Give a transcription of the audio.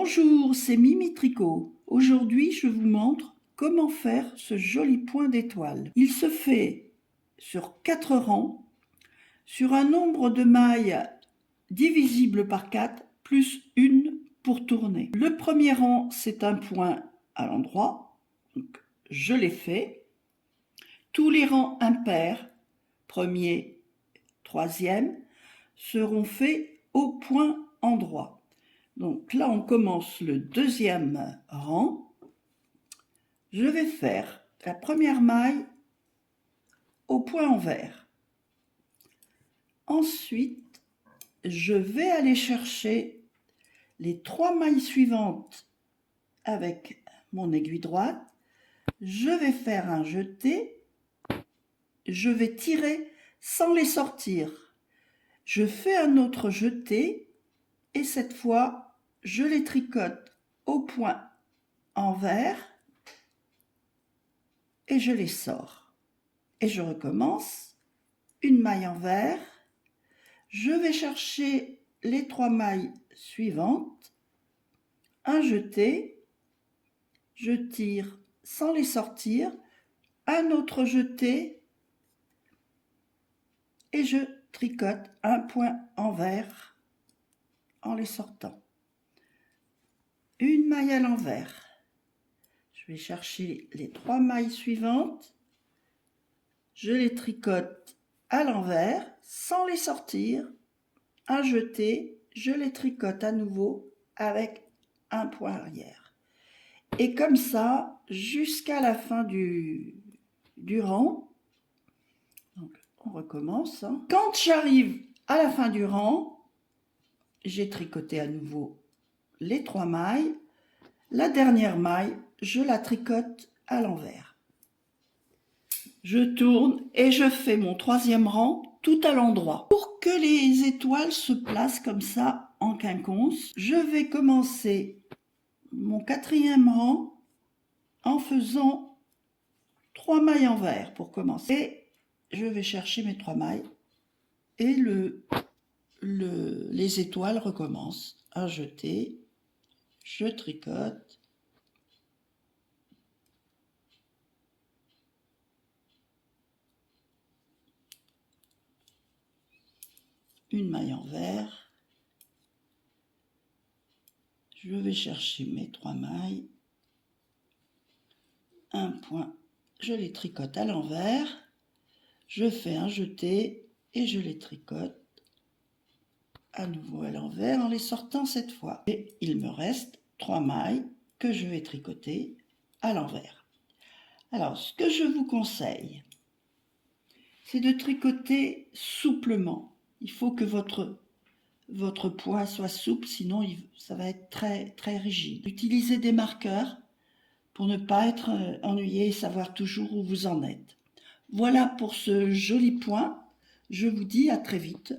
Bonjour, c'est Mimi Tricot. Aujourd'hui, je vous montre comment faire ce joli point d'étoile. Il se fait sur 4 rangs, sur un nombre de mailles divisible par 4, plus une pour tourner. Le premier rang, c'est un point à l'endroit. Donc, je l'ai fait. Tous les rangs impairs, premier, troisième, seront faits au point endroit. Donc là, on commence le deuxième rang. Je vais faire la première maille au point envers. Ensuite, je vais aller chercher les 3 mailles suivantes avec mon aiguille droite. Je vais faire un jeté. Je vais tirer sans les sortir. Je fais un autre jeté et cette fois, je les tricote au point envers et je les sors. Et je recommence, une maille envers, je vais chercher les 3 mailles suivantes, un jeté, je tire sans les sortir, un autre jeté et je tricote un point envers en les sortant. Une maille à l'envers. Je vais chercher les 3 mailles suivantes, je les tricote à l'envers sans les sortir, un jeté, je les tricote à nouveau avec un point arrière. Et comme ça, jusqu'à la fin du rang. Donc, on recommence. Quand j'arrive à la fin du rang, j'ai tricoté à nouveau les 3 mailles. La dernière maille, je la tricote à l'envers. Je tourne et je fais mon 3e rang tout à l'endroit. Pour que les étoiles se placent comme ça en quinconce, je vais commencer mon 4e rang en faisant 3 mailles envers pour commencer. Et je vais chercher mes 3 mailles et les étoiles recommencent. Un jeté, je tricote, une maille envers, je vais chercher mes 3 mailles, un point, je les tricote à l'envers, je fais un jeté et je les tricote à nouveau à l'envers en les sortant cette fois. Et il me reste 3 mailles que je vais tricoter à l'envers. Alors, ce que je vous conseille, c'est de tricoter souplement. Il faut que votre poids soit souple, sinon ça va être très, très rigide. Utilisez des marqueurs pour ne pas être ennuyé et savoir toujours où vous en êtes. Voilà pour ce joli point. Je vous dis à très vite.